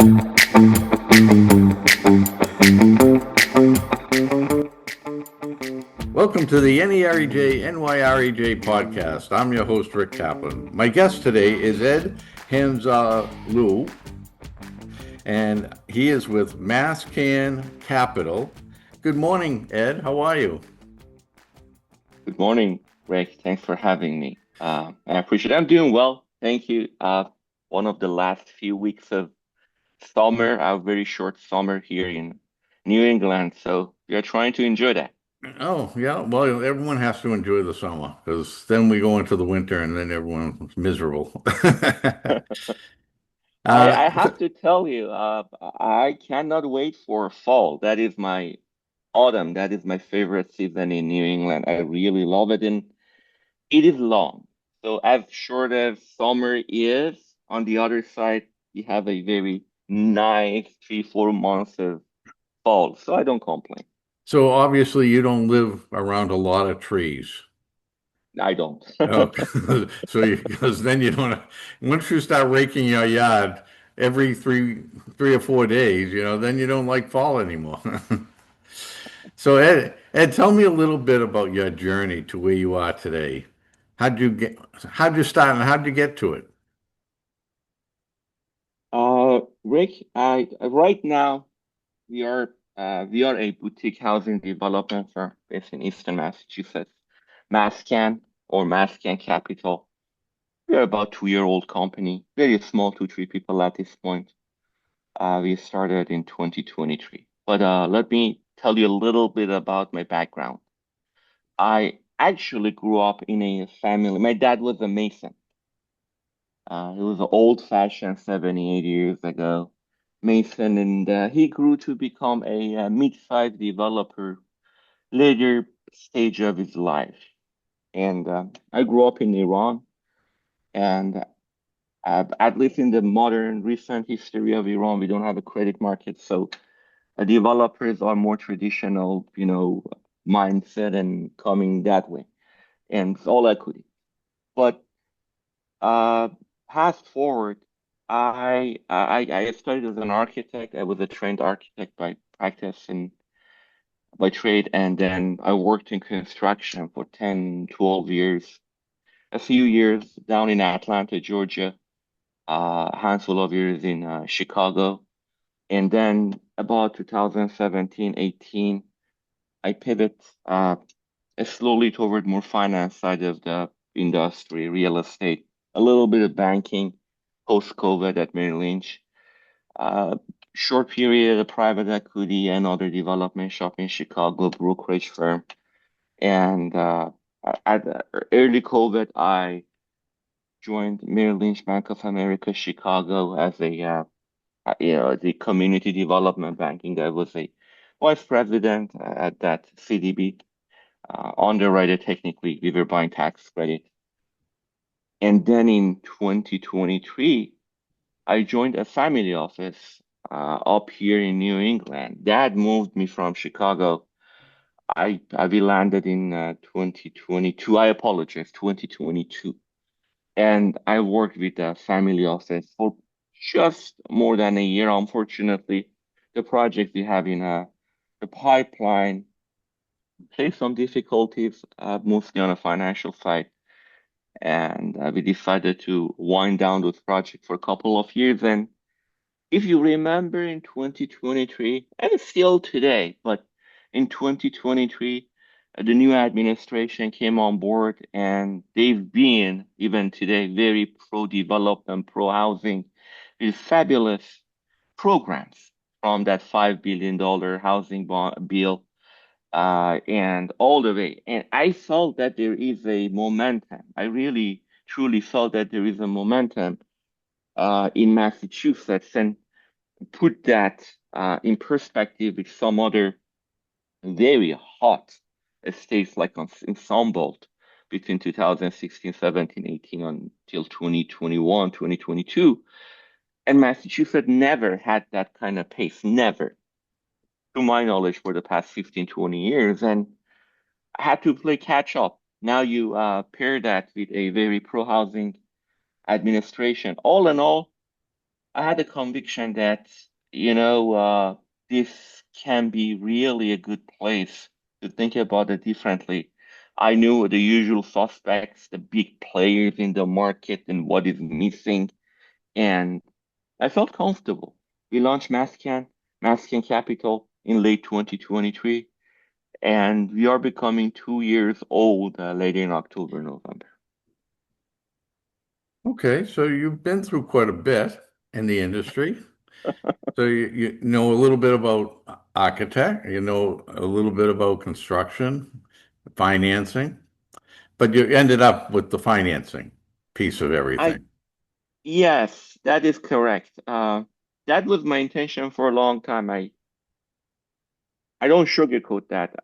Welcome to the NEREJ NYREJ Podcast. I'm your host, Rick Kaplan. My guest today is Edd Hamzanlui, and he is with MassCan Capital. Good morning, Ed. How are you? Good morning, Rick. Thanks for having me. I appreciate it. I'm doing well. Thank you. One of the last few weeks of summer, a very short summer here in New England. So we are trying to enjoy that. Oh, yeah. Well, everyone has to enjoy the summer because then we go into the winter and then everyone's miserable. I So, have to tell you, I cannot wait for fall. That is my autumn. That is my favorite season in New England. I really love it, and it is long. So as short as summer is, on the other side, you have a very nice 3, 4 months of fall. So I don't complain. so obviously you don't live around a lot of trees. I don't. Oh, so because then you don't, once you start raking your yard every three or 4 days, then you don't like fall anymore. So Ed, tell me a little bit about your journey to where you are today. How'd you start and how'd you get to it? Rick, right now we are a boutique housing development firm based in Eastern Massachusetts. MassCan or MassCan Capital. We are about 2-year-old company, very small, 2, 3 people at this point. We started in 2023. But let me tell you a little bit about my background. I actually grew up in a family. My dad was a mason. He was an old-fashioned 78 years ago mason, and he grew to become a mid-sized developer later stage of his life. And I grew up in Iran, and at least in the modern recent history of Iran, we don't have a credit market, so developers are more traditional, mindset and coming that way, and it's all equity. But uh, fast forward, I studied as an architect. I was a trained architect by practice and by trade, and then I worked in construction for 10, 12 years, a few years down in Atlanta, Georgia, a handful of years in Chicago, and then about 2017, 18, I pivot slowly toward more finance side of the industry, real estate, a little bit of banking, post-COVID at Merrill Lynch. Uh, Short period of private equity and other development shop in Chicago, brokerage firm. And at early COVID, I joined Merrill Lynch Bank of America Chicago as the community development banking. I was a vice president at that CDB, underwriter technically. We were buying tax credit. And then in 2023, I joined a family office up here in New England. Dad moved me from Chicago. We landed in 2022. I apologize, 2022. And I worked with the family office for just more than a year. Unfortunately, the project we have in the pipeline faced some difficulties, mostly on the financial side. And we decided to wind down those projects for a couple of years. And if you remember in 2023, and still today, but in 2023, the new administration came on board and they've been, even today, very pro-development, pro-housing with fabulous programs from that $5 billion housing bond bill and all the way. And I felt that there is a momentum. I really, truly felt that there is a momentum in Massachusetts. And put that in perspective with some other very hot states like in Sunbelt between 2016, 17, 18 until 2021, 2022. And Massachusetts never had that kind of pace, never, to my knowledge, for the past 15, 20 years. And I had to play catch up. Now you pair that with a very pro-housing administration. All in all, I had a conviction that, this can be really a good place to think about it differently. I knew the usual suspects, the big players in the market and what is missing, and I felt comfortable. We launched MassCan Capital in late 2023, and we are becoming 2 years old later in October, November. Okay, so you've been through quite a bit in the industry. So you know a little bit about architect, you know a little bit about construction, financing, but you ended up with the financing piece of I everything. Yes, that is correct. That was my intention for a long time. I don't sugarcoat that.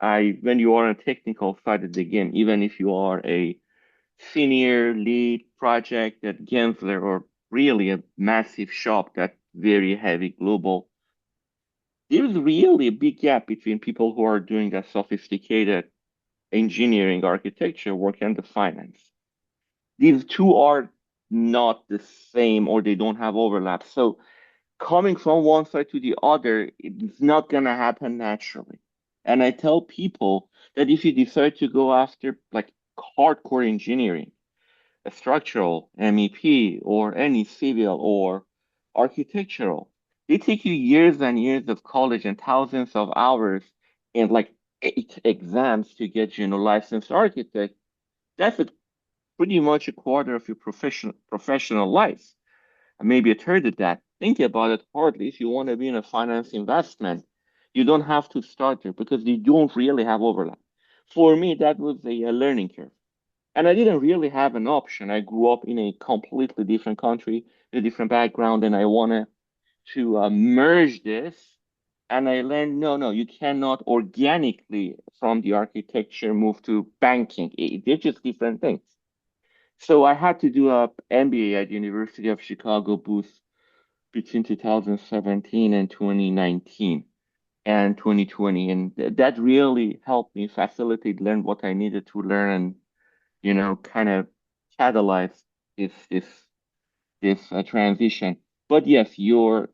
When you are on a technical side of the game, even if you are a senior lead project at Gensler or really a massive shop that's very heavy global, there's really a big gap between people who are doing that sophisticated engineering architecture work and the finance. These two are not the same or they don't have overlap. So coming from one side to the other, it's not going to happen naturally. And I tell people that if you decide to go after like hardcore engineering, a structural, MEP, or any civil or architectural, they take you years and years of college and thousands of hours and like 8 exams to get you, licensed architect. That's pretty much a quarter of your professional life, maybe a third of that. Think about it hardly. If you want to be in a finance investment, you don't have to start there because they don't really have overlap. For me, that was a learning curve. And I didn't really have an option. I grew up in a completely different country, a different background, and I wanted to merge this. And I learned, no, no, you cannot organically from the architecture move to banking. They're just different things. So I had to do a MBA at University of Chicago Booth between 2017 and 2019 and 2020. And that really helped me facilitate, learn what I needed to learn and, kind of catalyze this transition. But yes, your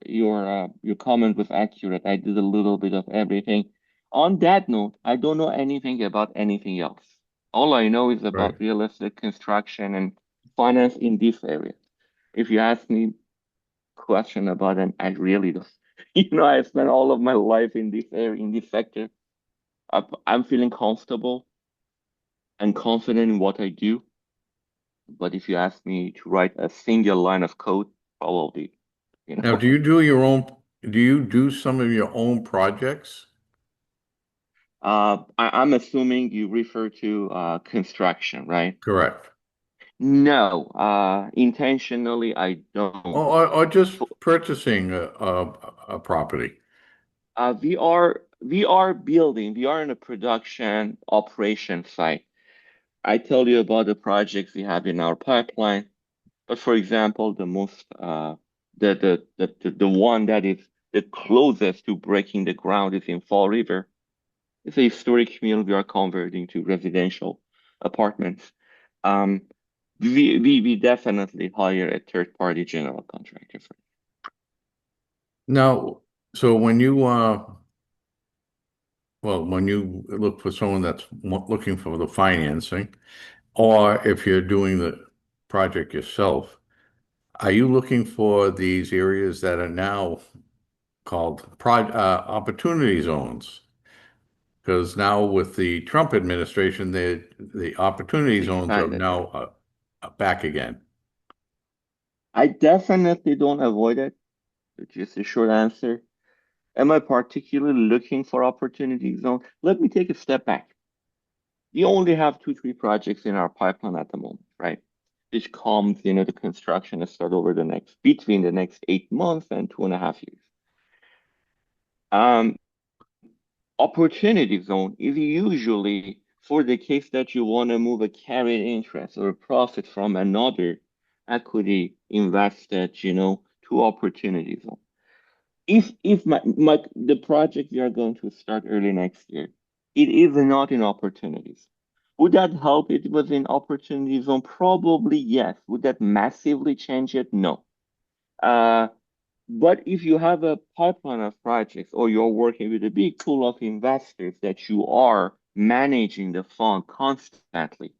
comment was accurate. I did a little bit of everything. On that note, I don't know anything about anything else. All I know is Right. about real estate construction and finance in this area. If you ask me question about it, I really don't. I spent all of my life in this area, in this sector. I'm feeling comfortable and confident in what I do. But if you ask me to write a single line of code, probably, you Now, know. do you do some of your own projects? I'm assuming you refer to construction, right? Correct. No, intentionally I don't. Or just purchasing a property? We are in a production operation site. I tell you about the projects we have in our pipeline, but for example, the one that is the closest to breaking the ground is in Fall River. It's a historic mill we are converting to residential apartments. Um, we definitely hire a third party general contractor for. Now, so when you look for someone that's looking for the financing, or if you're doing the project yourself, are you looking for these areas that are now called opportunity zones? Because now with the Trump administration, the opportunity They zones are expanded that. now back again. I definitely don't avoid it, which is a short answer. Am I particularly looking for opportunity zone? Let me take a step back. We only have two, three projects in our pipeline at the moment, right? Which comes, the construction is start over between the next 8 months and 2.5 years. Um, Opportunity zone is usually for the case that you want to move a carried interest or a profit from another equity invested, to opportunity zone. If the project we are going to start early next year, it is not in opportunities. Would that help it was in opportunity zone? Probably yes. Would that massively change it? No. Uh, But if you have a pipeline of projects or you're working with a big pool of investors that you are managing the fund constantly,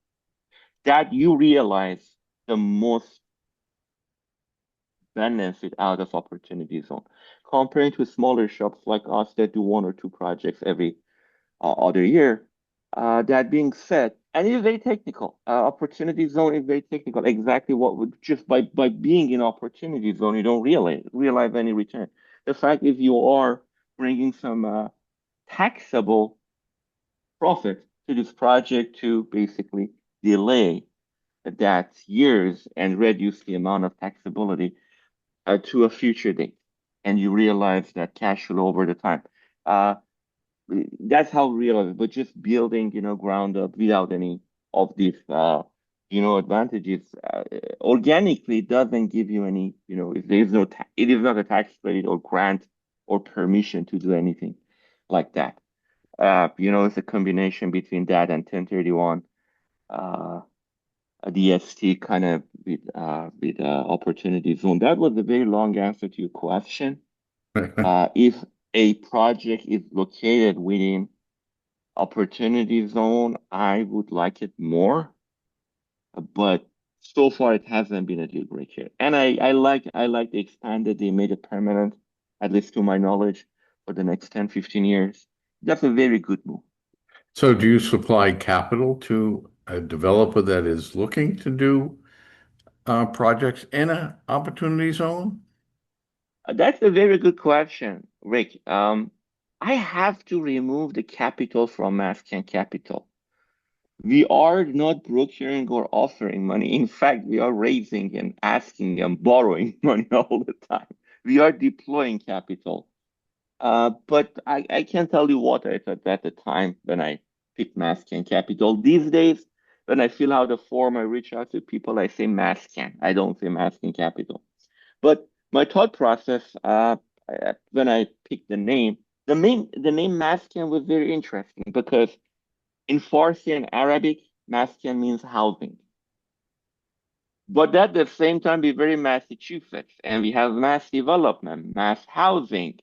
that you realize the most benefit out of opportunity zone. Comparing to smaller shops like us that do one or two projects every other year. That being said, and it's very technical. Opportunity zone is very technical. Exactly what would just by being in opportunity zone, you don't realize any return. The fact is you are bringing some taxable profit to this project to basically delay that years and reduce the amount of taxability to a future date, and you realize that cash flow over the time. Uh, that's how real it is. But just building, ground up without any of these, advantages, organically doesn't give you any, if there is no, it is not a tax credit or grant or permission to do anything like that. It's a combination between that and 1031, a DST kind of with opportunity zone. That was a very long answer to your question. If a project is located within opportunity zone, I would like it more, but so far it hasn't been a deal breaker. And I like the expanded, they made it permanent, at least to my knowledge, for the next 10, 15 years. That's a very good move. So do you supply capital to a developer that is looking to do projects in an opportunity zone? That's a very good question, Rick. I have to remove the capital from MassCan Capital. We are not brokering or offering money. In fact, we are raising and asking and borrowing money all the time. We are deploying capital. But I can't tell you what I thought at the time when I picked MassCan Capital. These days, when I fill out a form, I reach out to people, I say MassCan. I don't say MassCan Capital. But my thought process, when I picked the name MassCan was very interesting because in Farsi and Arabic, Maskan means housing. But at the same time, we're very Massachusetts, and we have mass development, mass housing.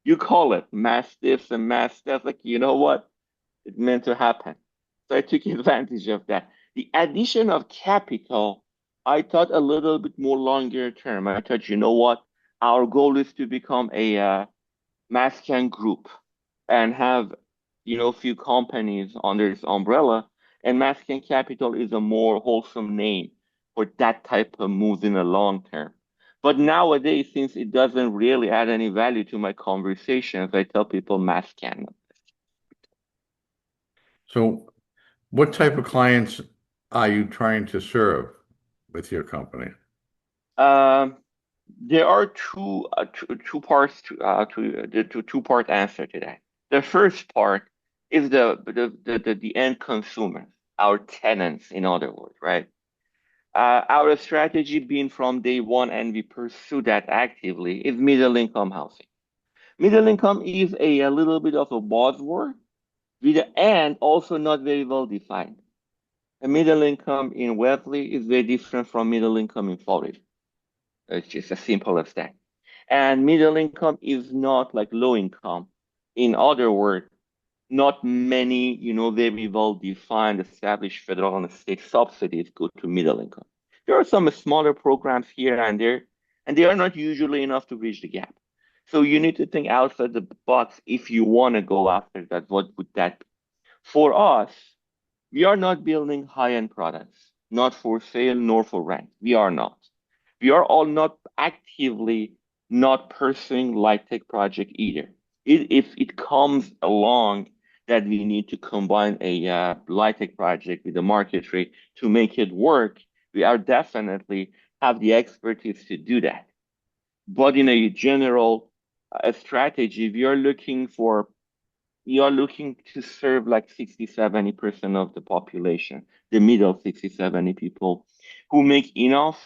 You call it mass this and mass that. Like, you know what? It meant to happen. So I took advantage of that. The addition of capital, I thought a little bit more longer term. I thought, you know what? Our goal is to become a Mascan group and have, few companies under its umbrella. And Mascan Capital is a more wholesome name for that type of moves in the long term. But nowadays, since it doesn't really add any value to my conversations, I tell people Mascan. So what type of clients are you trying to serve with your company? Um, there are two parts to the two-part answer to that. The first part is the end consumers, our tenants, in other words, right? Our strategy being from day one, and we pursue that actively, is middle income housing. Middle income is a little bit of a buzzword, and also not very well defined. A middle income in Wesley is very different from middle income in Florida. It's just as simple as that. And middle income is not like low income. In other words, not many, very well defined, established federal and state subsidies go to middle income. There are some smaller programs here and there, and they are not usually enough to bridge the gap. So you need to think outside the box if you want to go after that. What would that be? For us, we are not building high-end products, not for sale nor for rent. We are not. We are all not actively not pursuing light tech project either. If it comes along that we need to combine a light tech project with the market rate to make it work, we are definitely have the expertise to do that. But in a general strategy, we are looking to serve like 60, 70% of the population, the middle 60, 70 people who make enough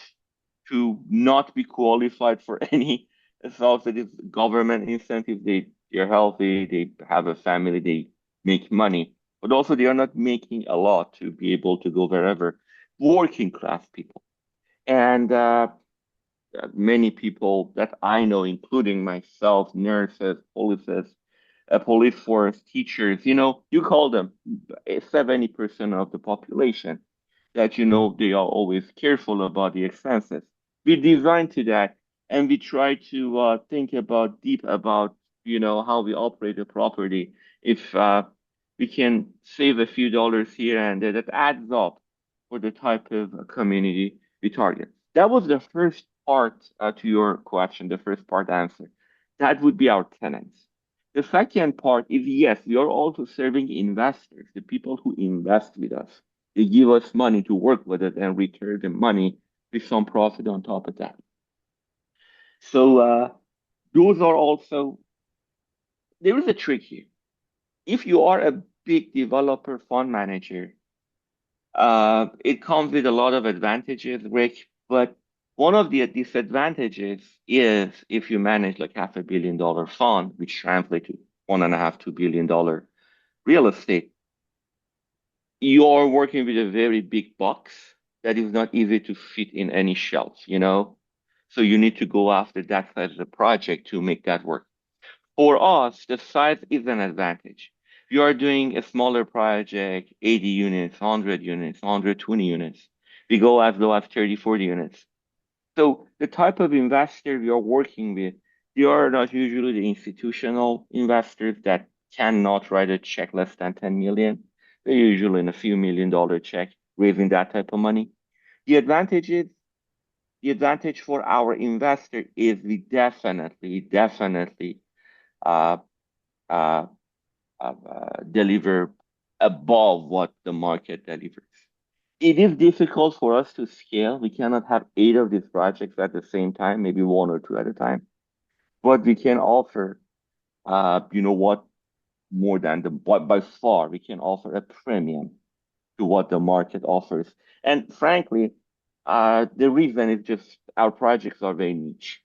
to not be qualified for any subsidies, government incentive. They're healthy, they have a family, they make money, but also they are not making a lot to be able to go wherever. Working class people. And many people that I know, including myself, nurses, police force, teachers, you call them 70% of the population that they are always careful about the expenses. We design to that, and we try to think about deep about how we operate the property. If we can save a few dollars here and there, that adds up for the type of community we target. That was the first part to your question, the first part answer. That would be our tenants. The second part is yes, we are also serving investors, the people who invest with us. They give us money to work with it and return the money with some profit on top of that. So those are also, there is a trick here. If you are a big developer fund manager, it comes with a lot of advantages, Rick, but one of the disadvantages is if you manage like $500 million fund, which translates to $1.5–2 billion real estate, you're working with a very big box that is not easy to fit in any shelf. So you need to go after that size of the project to make that work. For us, the size is an advantage. If you are doing a smaller project, 80 units, 100 units, 120 units, we go as low as 30, 40 units. So the type of investor we are working with, they are not usually the institutional investors that cannot write a check less than 10 million. They're usually in a few $1 million check, raising that type of money. The advantage is, the advantage for our investor is we definitely uh, uh, deliver above what the market delivers. It is difficult for us to scale. We cannot have 8 of these projects at the same time, maybe 1 or 2 at a time. But we can offer, what more than by far, we can offer a premium to what the market offers. And frankly, the reason is just our projects are very niche.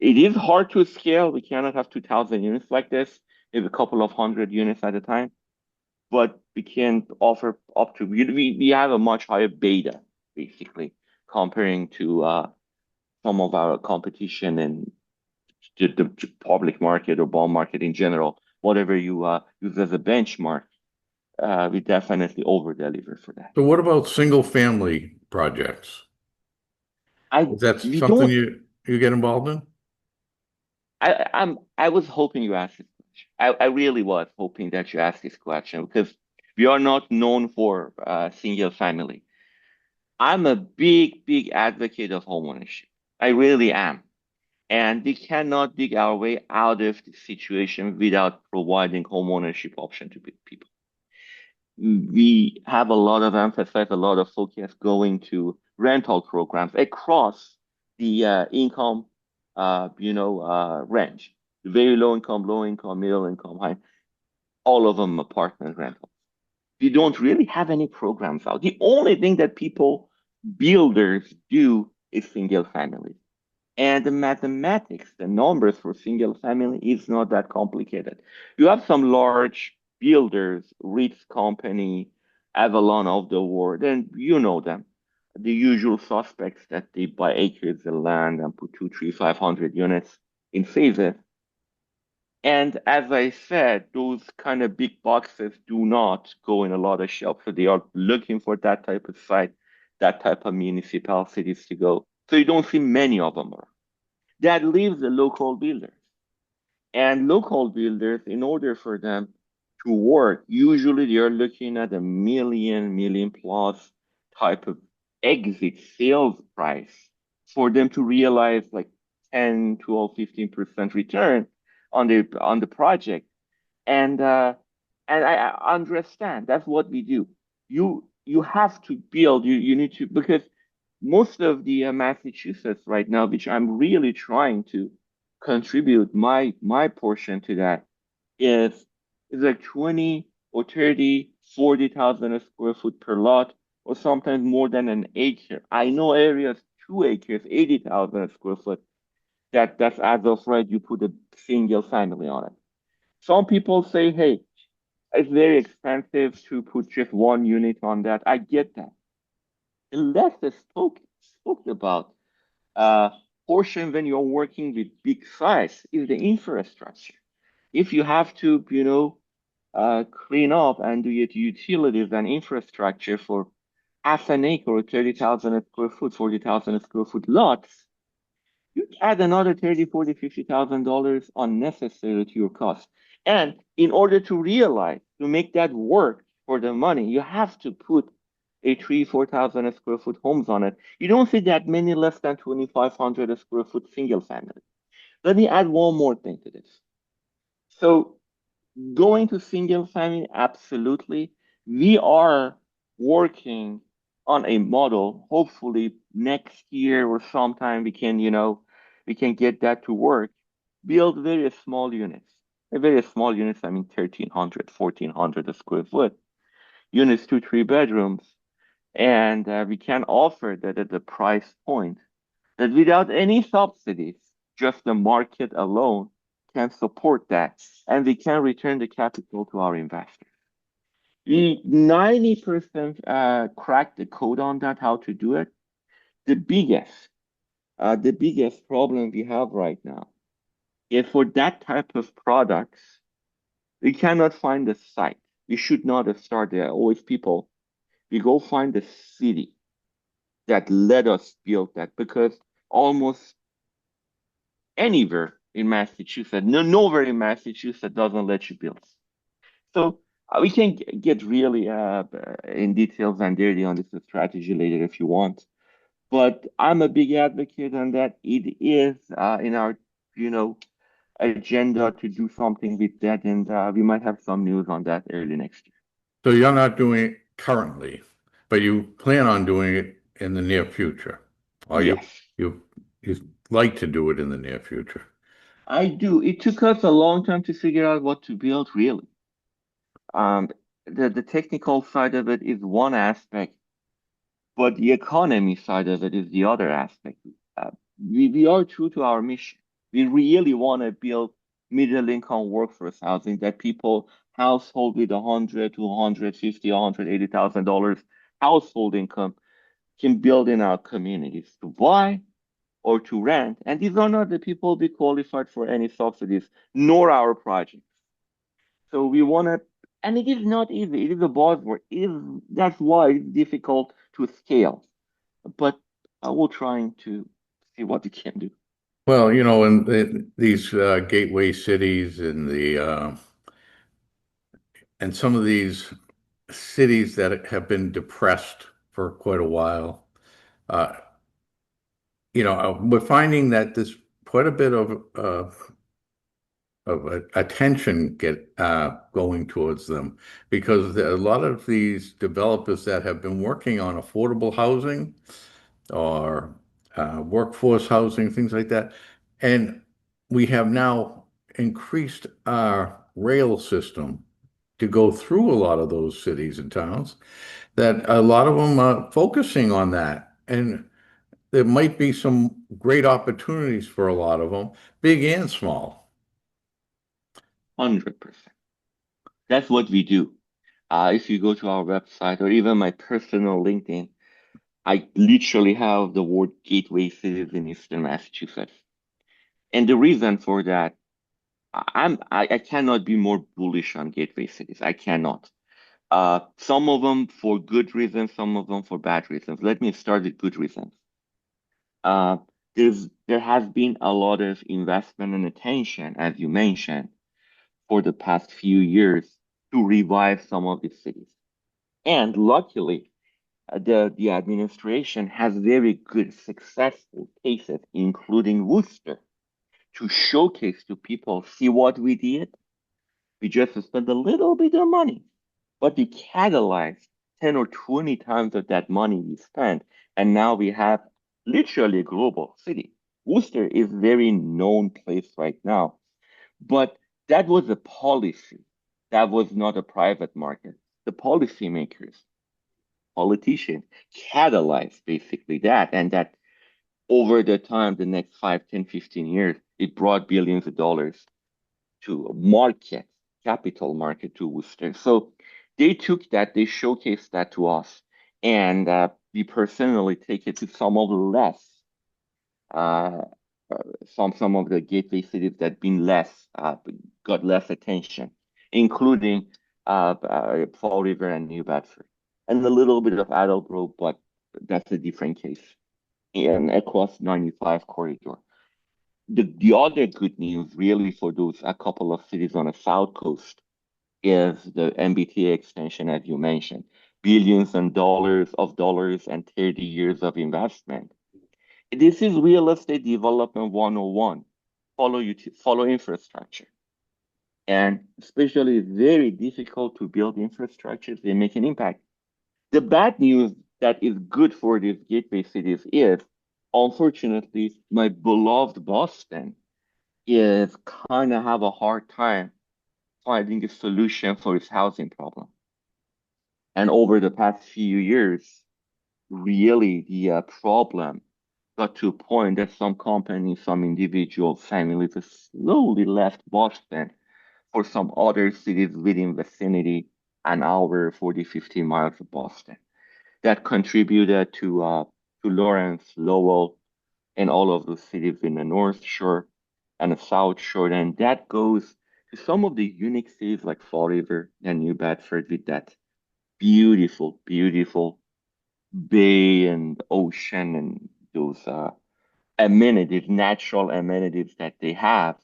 It is hard to scale. We cannot have 2,000 units like this, maybe a couple of hundred units at a time. But we can offer up to, we have a much higher beta, basically, comparing to some of our competition in the public market or bond market in general. Whatever you use as a benchmark, we definitely over deliver for that. So what about single family projects? I Is that we something don't. you get involved in? I was hoping you asked this question. I really was hoping that you asked this question because we are not known for single family. I'm a big advocate of homeownership. I really am. And we cannot dig our way out of the situation without providing homeownership option to people. We have a lot of emphasis, a lot of focus going to rental programs across the income, range. Very low income, middle income, high, all of them apartment rentals. We don't really have any programs out. The only thing that builders do is single family. And the mathematics, the numbers for single family is not that complicated. You have some large builders, Ritz Company, Avalon of the world, and you know them. The usual suspects that they buy acres of land and put 2, 3, 500 units in phases. And as I said, those kind of big boxes do not go in a lot of shelves. So they are looking for that type of site, that type of municipalities to go. So you don't see many of them around. That leaves the local builders. And local builders, in order for them to work, usually they are looking at a million plus type of exit sales price for them to realize like 10, 12, 15% return on the project. And I understand that's what we do. You have to build, you need to, because most of the Massachusetts right now, which I'm really trying to contribute my portion to that, is is like 20 or 30, 40,000 square foot per lot, or sometimes more than an acre. I know areas 2 acres, 80,000 square foot. That's as of right. You put a single family on it. Some people say, hey, it's very expensive to put just one unit on that. I get that. Less is spoke about. portion when you're working with big size is the infrastructure. If you have to, clean up and do your utilities and infrastructure for half an acre or 30,000 square foot, 40,000 square foot lots, you add another 30, 40, $50,000 unnecessarily to your cost. And in order to realize, to make that work for the money, you have to put a 4,000 square foot homes on it. You don't see that many less than 2,500 square foot single family. Let me add one more thing to this. So going to single family, absolutely. We are working on a model. Hopefully next year or sometime we can get that to work. Build very small units. Very small units, I mean 1,300, 1,400 square foot. Units, 2, 3 bedrooms. And we can offer that at the price point that without any subsidies, just the market alone can support that, and we can return the capital to our investors. We 90% cracked the code on that, how to do it. The biggest problem we have right now is for that type of products, we cannot find the site. We should not have started there. Always people, we go find the city that let us build that because almost anywhere in Massachusetts, nowhere in Massachusetts doesn't let you build. So we can get really in details and dirty on this strategy later if you want. But I'm a big advocate on that. It is in our, you know, agenda to do something with that, and we might have some news on that early next year. So you're not doing it currently, but you plan on doing it in the near future, or Yes, you you like to do it in the near future. I do. It took us a long time to figure out what to build, really. Um, the technical side of it is one aspect, but the economy side of it is the other aspect. Uh, we are true to our mission. We really want to build middle income workforce housing that people household with 100 to 150, $180,000 household income can build in our communities to buy or to rent. And these are not the people be qualified for any subsidies, nor our projects. So we want to, and it is not easy. It is a buzzword. That's why it's difficult to scale. But we're trying to see what we can do. Well, in these gateway cities and some of these cities that have been depressed for quite a while, uh, we're finding that there's quite a bit of attention get going towards them because a lot of these developers that have been working on affordable housing or workforce housing, things like that, and we have now increased our rail system to go through a lot of those cities and towns that a lot of them are focusing on that. And there might be some great opportunities for a lot of them, big and small. 100%. That's what we do. If you go to our website or even my personal LinkedIn, I literally have the word gateway cities in Eastern Massachusetts. And the reason for that, I cannot be more bullish on gateway cities. I cannot. Some of them for good reasons, some of them for bad reasons. Let me start with good reasons. Uh, there has been a lot of investment and attention, as you mentioned, for the past few years to revive some of these cities. And luckily, the administration has very good successful cases, including Worcester, to showcase to people, see what we did. We just spent a little bit of money, but we catalyzed 10 or 20 times of that money we spent. And now we have literally a global city. Worcester is a very known place right now, but that was a policy. That was not a private market. The policymakers, politicians, catalyzed basically that. And that over the time, the next 5, 10, 15 years, it brought billions of dollars to market, capital market to Worcester. So they took that, they showcased that to us, and we personally take it to some of the less uh, some of the gateway cities that been got less attention, including Fall River and New Bedford, and a little bit of Attleboro, but that's a different case. And across 95 corridor. The other good news, really, for those a couple of cities on the south coast is the MBTA extension, as you mentioned, billions and dollars and 30 years of investment. This is real estate development 101. Follow infrastructure. And especially very difficult to build infrastructure, they make an impact. The bad news that is good for these gateway cities is, unfortunately, my beloved Boston is kind of have a hard time finding a solution for its housing problem. And over the past few years, really the problem got to a point that some companies, some individual families have slowly left Boston for some other cities within vicinity, an hour, 40, 50 miles of Boston. That contributed to Lawrence, Lowell, and all of those cities in the North Shore and the South Shore. And that goes to some of the unique cities like Fall River and New Bedford with that beautiful, beautiful bay and ocean and those amenities, natural amenities that they have.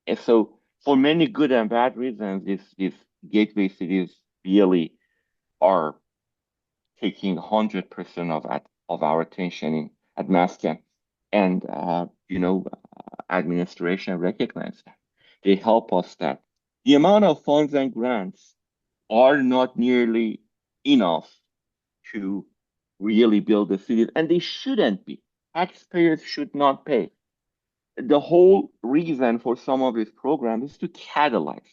And so, for many good and bad reasons, these gateway cities really are taking 100% of our attention at MassCan. And, administration recognize that. They help us that the amount of funds and grants are not nearly enough to really build the cities, and they shouldn't be. Taxpayers should not pay. The whole reason for some of these programs is to catalyze.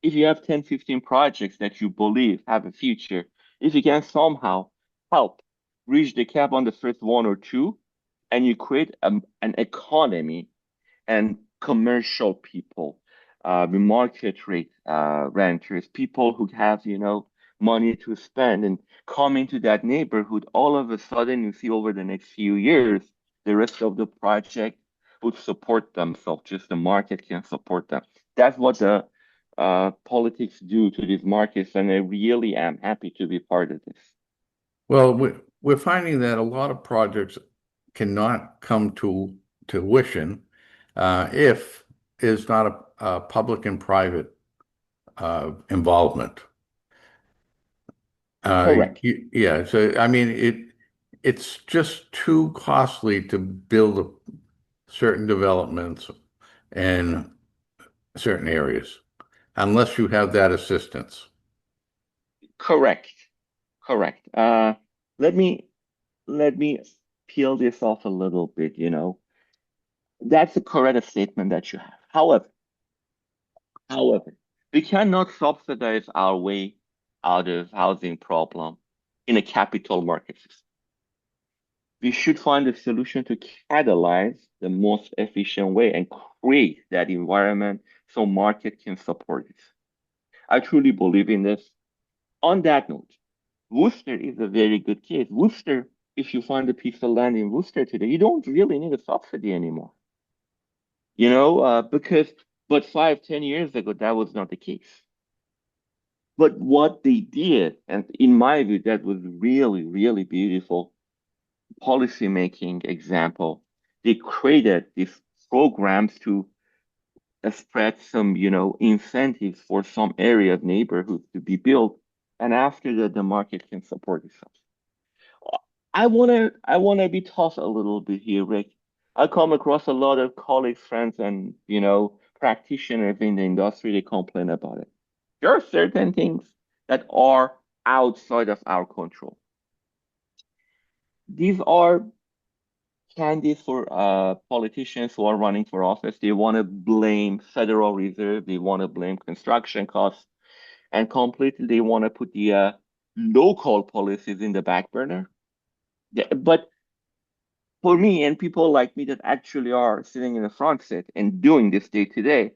If you have 10, 15 projects that you believe have a future, if you can somehow help reach the cap on the first one or two, and you create an economy and commercial people, the market rate renters, people who have, money to spend and come into that neighborhood, all of a sudden you see over the next few years, the rest of the project would support themselves. Just the market can support them. That's what the politics do to these markets, and I really am happy to be part of this. Well, we're finding that a lot of projects cannot come to tuition if there's not a public and private involvement. Correct. Yeah, so I mean it's just too costly to build certain developments in certain areas unless you have that assistance. Correct. Correct. Let me let me peel this off a little bit, That's a correct statement that you have. However, we cannot subsidize our way out of housing problem in a capital market system. We should find a solution to catalyze the most efficient way and create that environment so market can support it. I truly believe in this. On that note, Worcester is a very good case. Worcester, if you find a piece of land in Worcester today, you don't really need a subsidy anymore. But 5, 10 years ago, that was not the case. But what they did, and in my view, that was really, really beautiful policy making example. They created these programs to spread some, incentives for some area of neighborhoods to be built, and after that, the market can support itself. I wanna be tough a little bit here, Rick. I come across a lot of colleagues, friends, and practitioners in the industry. They complain about it. There are certain things that are outside of our control. These are candidates for politicians who are running for office. They want to blame Federal Reserve. They want to blame construction costs, and completely they want to put the local policies in the back burner. But for me and people like me that actually are sitting in the front seat and doing this day to day,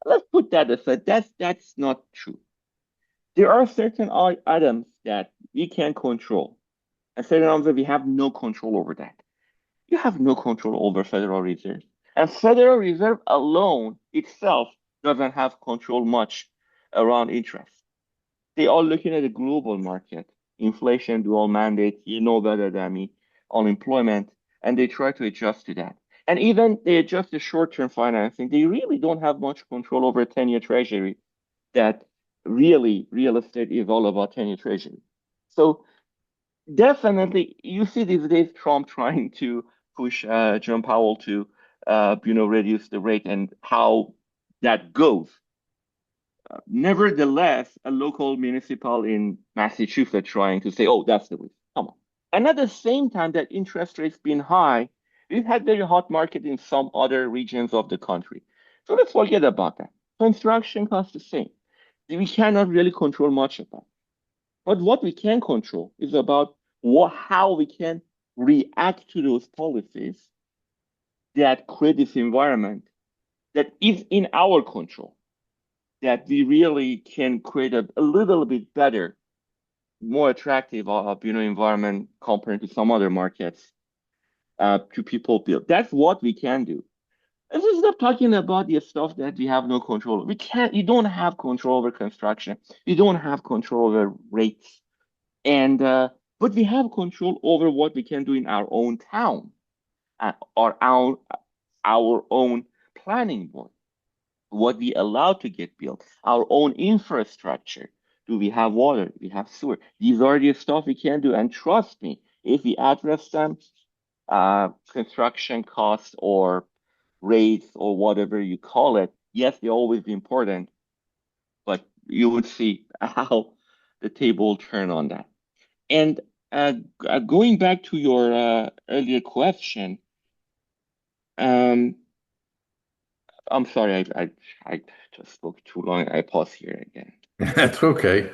let's put that aside. That's not true. There are certain items that we can control, and certain items that we have no control over that. You have no control over Federal Reserve. And Federal Reserve alone itself doesn't have control much around interest. They are looking at the global market, inflation, dual mandate, you know better than me, unemployment, and they try to adjust to that. And even they adjust the short-term financing, they really don't have much control over 10-year treasury that really real estate is all about 10-year treasury. So definitely, you see these days Trump trying to push Jerome Powell to, reduce the rate and how that goes. Nevertheless, a local municipal in Massachusetts trying to say, "Oh, that's the risk." Come on. And at the same time that interest rates been high, we've had very hot market in some other regions of the country. So let's forget about that. Construction costs the same. We cannot really control much of that. But what we can control is about how we can react to those policies that create this environment that is in our control, that we really can create a little bit better, more attractive environment compared to some other markets to people build. That's what we can do. Let's just stop talking about the stuff that we have no control. We can't. You don't have control over construction. You don't have control over rates. And but we have control over what we can do in our own town, or our own planning board, what we allow to get built, our own infrastructure. Do we have water? Do we have sewer? These are the stuff we can do. And trust me, if we address them, construction costs or rates or whatever you call it, yes, they always be important, but you would see how the table turn on that. And going back to your earlier question, um, I'm sorry, I just spoke too long. I pause here again. That's okay.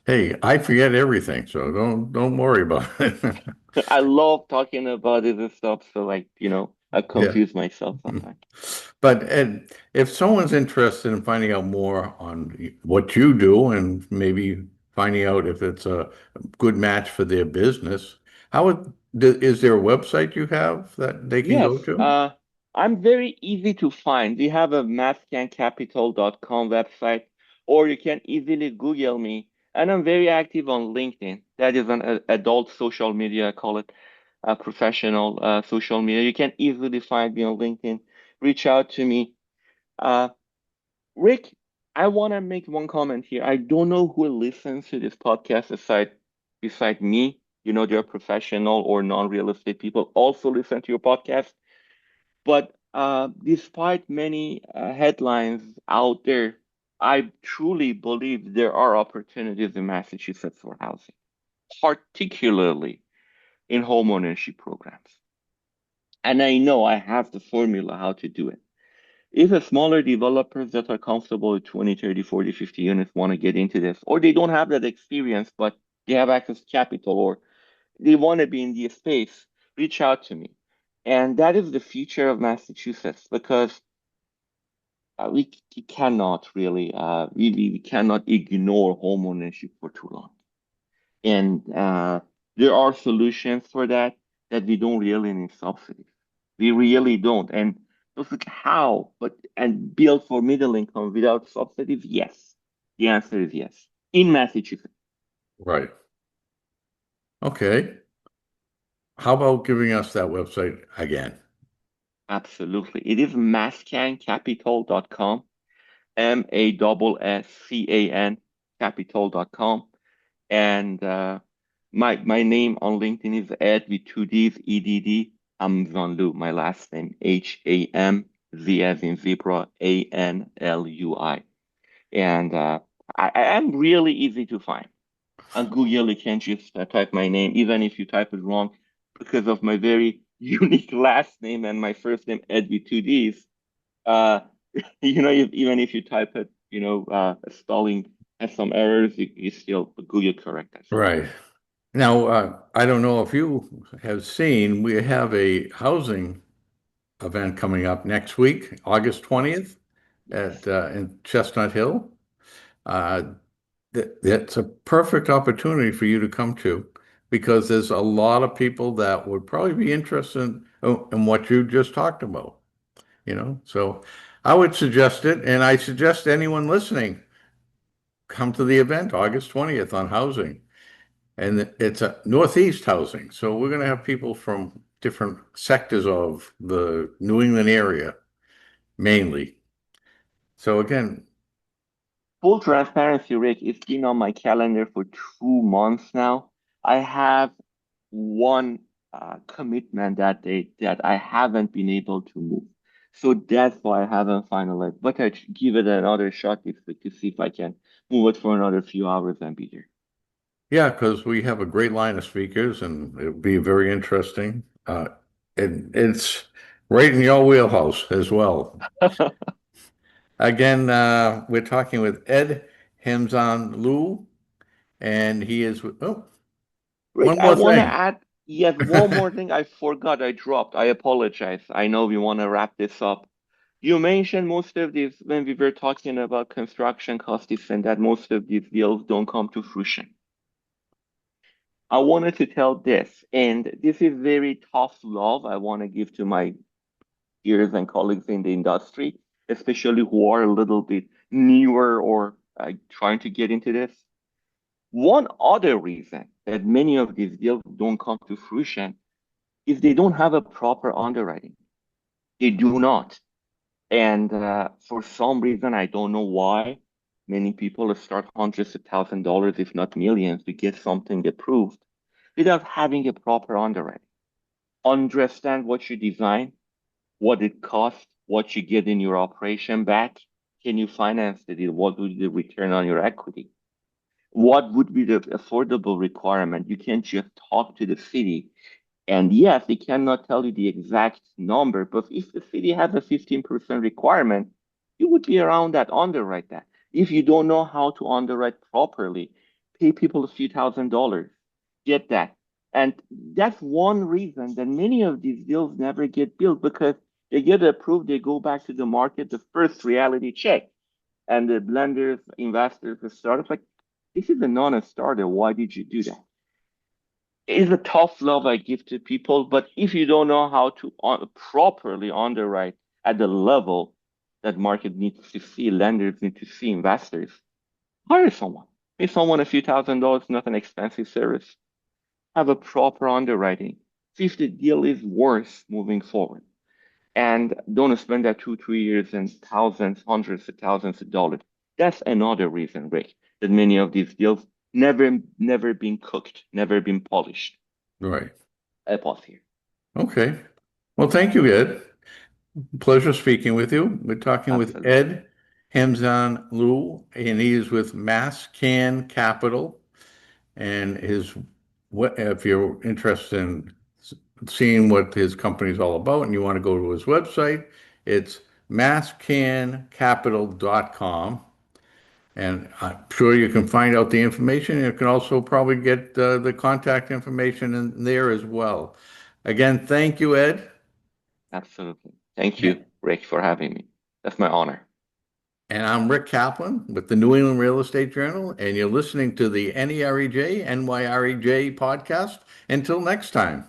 Hey, I forget everything, so don't worry about it. I love talking about this stuff, so I Yeah. confuse myself sometimes. But Ed, if someone's interested in finding out more on what you do and maybe finding out if it's a good match for their business, is there a website you have that they can Yes, go to? I'm very easy to find. We have a masscancapital.com website, or you can easily Google me. And I'm very active on LinkedIn. That is an adult social media, I call it professional social media. You can easily find me on LinkedIn. Reach out to me. Uh, Rick, I want to make one comment here. I don't know who listens to this podcast beside me. You know, they're professional or non-real estate people also listen to your podcast. But despite many headlines out there, I truly believe there are opportunities in Massachusetts for housing, particularly in homeownership programs. And I know I have the formula how to do it. If the smaller developers that are comfortable with 20, 30, 40, 50 units want to get into this, or they don't have that experience, but they have access to capital, or they want to be in the space, reach out to me. And that is the future of Massachusetts because we cannot really, we cannot ignore homeownership for too long. And there are solutions for that that we don't really need subsidies. We really don't. And just like how, and build for middle income without subsidies? Yes. The answer is yes. In Massachusetts. Right. Okay. How about giving us that website again? Absolutely. It is masscancapital.com, MASSCAN capital.com. And my name on LinkedIn is Ed with two D's, EDD Hamzanlui. My last name HAMZ as in zebra ANLUI. And I am really easy to find. On Google, you can just type my name, even if you type it wrong, because of my very unique last name and my first name Ed with two D's. Uh, even if you type it, spelling has some errors, you still Google correct that. Right. Now, I don't know if you have seen, we have a housing event coming up next week, August 20th Yes. in Chestnut Hill. Uh, that's a perfect opportunity for you to come to. because there's a lot of people that would probably be interested in what you just talked about, you know? So I would suggest it, and I suggest anyone listening come to the event August 20th on housing. And it's a Northeast housing. So we're going to have people from different sectors of the New England area, mainly. So again, Full transparency, Rick, it's been on my calendar for 2 months now. I have one commitment that day that I haven't been able to move. So that's why I haven't finalized. But I give it another shot this week to see if I can move it for another few hours and be yeah, because we have a great line of speakers and it'll be very interesting. And it's right in your wheelhouse as well. there. Again, we're talking with Edd Hamzanlui, and he is, oh, Rick, one I more want to thing. add, yes, one more thing I forgot, I dropped. I apologize. I know we want to wrap this up. You mentioned most of these when we were talking about construction costs, this and that, most of these deals don't come to fruition. I wanted to tell this, and this is very tough love I want to give to my peers and colleagues in the industry, especially who are a little bit newer or trying to get into this. One other reason that many of these deals don't come to fruition is they don't have a proper underwriting. They do not. And for some reason, I don't know why, many people start hundreds of $1,000s, if not millions, to get something approved without having a proper underwriting. Understand what you design, what it costs, what you get in your operation back. Can you finance the deal? What would be the return on your equity? What would be the affordable requirement? You can't just talk to the city. And yes, they cannot tell you the exact number, but if the city has a 15% requirement, you would be around that, underwrite that. If you don't know how to underwrite properly, pay people a few $1,000s, get that. And that's one reason that many of these deals never get built because they get approved, they go back to the market, the first reality check. And the lenders, investors, the startups like, this is a non-starter. Why did you do that? It's a tough love I give to people, but if you don't know how to properly underwrite at the level that market needs to see, lenders need to see, investors, hire someone. Pay someone a few $1,000s, not an expensive service. Have a proper underwriting. See if the deal is worth moving forward. And don't spend that 2, 3 years and thousands, hundreds of thousands of dollars. That's another reason, Rick, that many of these deals never been cooked, never been polished. Right. I pause here. Okay. Well, thank you, Ed. Pleasure speaking with you. We're talking with Absolutely. Edd Hamzanlui, and he is with MassCan Capital. And his, what if you're interested in seeing what his company is all about, and you want to go to his website, it's masscancapital.com. And I'm sure you can find out the information. You can also probably get the contact information in there as well. Again, thank you, Ed. Absolutely. Thank you, Rick, for having me. That's my honor. And I'm Rick Kaplan with the New England Real Estate Journal, and you're listening to the NEREJ NYREJ podcast. Until next time.